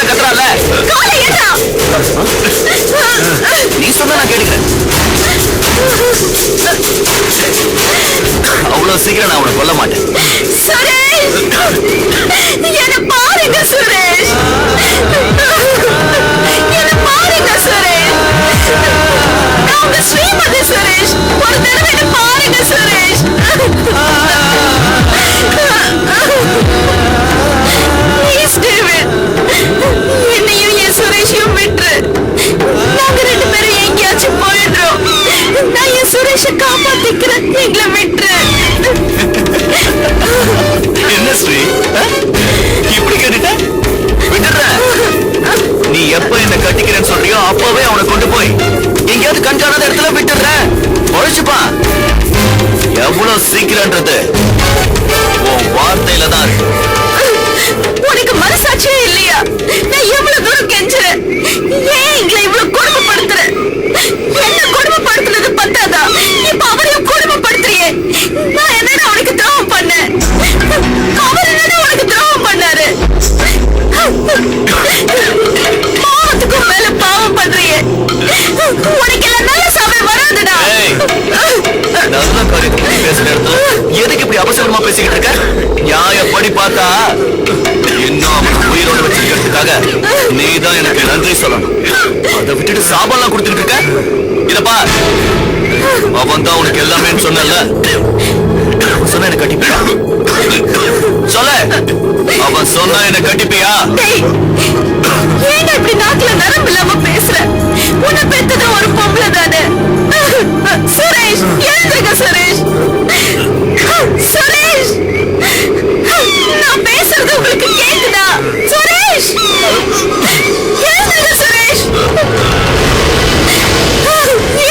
கத்துறால. நீ சொன்னா நான் கேட்டுக்கிறேன். அவ்வளவு சீக்கிரம் நான் அவனை கொல்ல மாட்டேன். சுரேஷ், என்ன பாருங்க சுரேஷ், என்ன பாருங்க சுரேஷ், நான் உங்க ஸ்ரீமதி சுரேஷ், ஒரு தடவை என்ன பாருங்க சுரேஷ். Please, David, என்னையும் என் சுரேஷையும் விட்டுரு. நாங்க 2 பேரும் எங்கேயாச்சும் போயிடுறோம். நான் என் சுரேஷை காப்பாத்திக்கிறேன், எங்களை விட்டுரு. என்ன ஸ்ரீ, இப்படி கேட்டுட்ட? விட்டுறேன். நீ எப்ப என்ன கட்டிக்கிறேன்னு சொல்றியோ அப்பவே அவனை கொண்டு போய் எங்கேயாவது கண்காணாத இடத்துல விட்டுறேன். பொழைச்சுப்பா. எவ்வளவு சீக்கிரம்ன்றது உன் வார்த்தையில தான் இருக்கு. உனக்கு மனசாட்சியே இல்லையா? நான் எவ்வளவு தூரம் கெஞ்சுறேன், ஏன் எங்களை இவ்வளவு கொடுமைப்படுத்துற? என்ன கொடுமைப்படுத்துனது பத்தாதா, இப்ப அவரையும் கொடுமைப்படுத்துறியே. நான் என்னடா உனக்கு துரோகம் பண்ணேன்? அவர் என்னடா உனக்கு துரோகம் பண்ணாரு? பாவத்துக்கும் மேல பாவம் பண்றியே. உனக்கு எல்லாம் நல்ல சமயம் வராதுடா. நல்ல காரியத்தை பேசுற இடத்துல எதுக்கு இப்படி அவசரமா பேசிக்கிட்டு இருக்க? நியாயப்படி பார்த்தா இன்னும் அவன் உயிரோடு வச்சிருக்கிறதுக்காக நீதான் எனக்கு நன்றி சொல்லணும். அதை விட்டுட்டு சாபாலாம் கொடுத்துட்டு இருக்க. இதப்பா, அவன் தான் உனக்கு எல்லாமே சொன்னல. சொன்ன என்ன கட்டிப்பியா? சொல்ல, அவன் சொன்னா என்ன கட்டிப்பியா? ஏன் இப்படி நாக்குல நரம்பு இல்லாம பேசுற? உன்னை பெத்தது ஒரு பொம்பளை தானே. சுரேஷ், எழுந்துங்க சுரேஷ். சுரேஷ், நான் பேசுறது உங்களுக்கு கேக்குதா? சுரேஷ், எழுந்துங்க சுரேஷ்,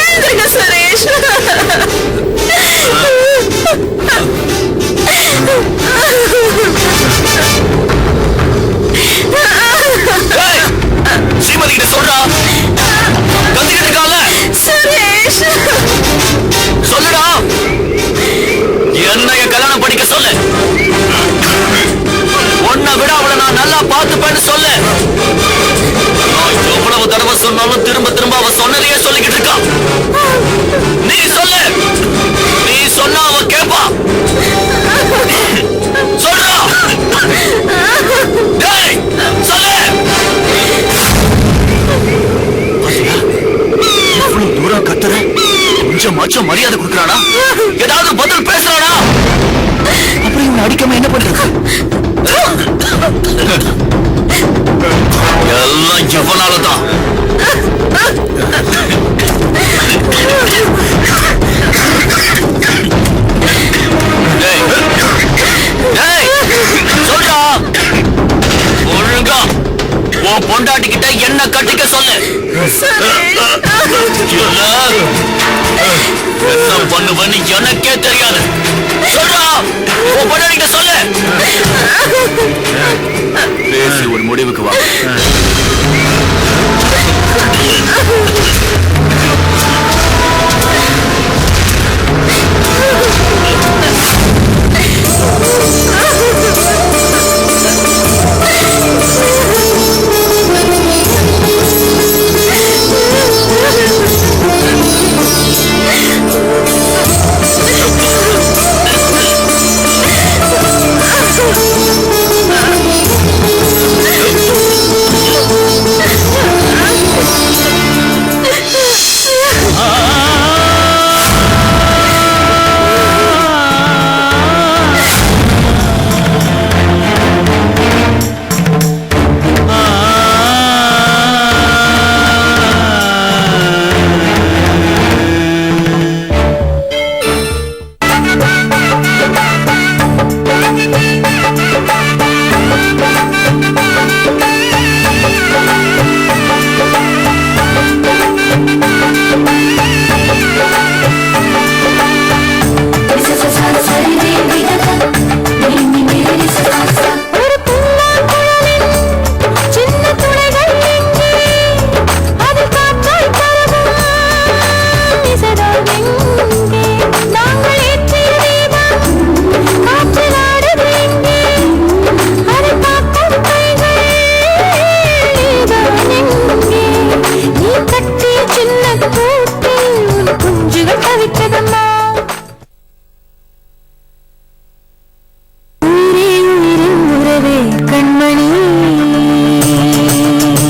எழுந்துங்க சுரேஷ். ஸ்ரீமதி கிட்ட சொல்றா. கத்திக்கிட்டு இருக்கால. சுரேஷ், சொல்லுடா. என்னைய கல்யாணம் படிக்க சொல்லு. உன்னை விட அவளை நான் நல்லா பார்த்துப்பேன்னு சொல்லு. நான் எவ்வளவு தடவை சொன்னாலும் திரும்ப திரும்ப அவ சொன்னதையே சொல்லிக்கிட்டு இருக்கா. நீ சொல்லு. நீ சொன்னா அவ கேப்பா. சொல்றா. டேய், சொல்லு. இவ்வளவு தூரம் கத்துற, கொஞ்சமாச்சும் மரியாதை கொடுக்கறானா? ஏதாவது பதில் பேசுறானா? அப்புறம் இவனை அடிக்காம என்ன பண்றது? எல்லாம் இவனாலதான். சொல்றா. ஒழுங்கா உன் பொண்டாட்டிக்கிட்ட என்ன கட்டிக்க சொல்லு. என்ன பண்ணுவேன்னு எனக்கே தெரியாது. சொல்றா. உன் பொண்டாட்டிக்கிட்ட சொல்லு. பேசி ஒரு முடிவுக்கு வா.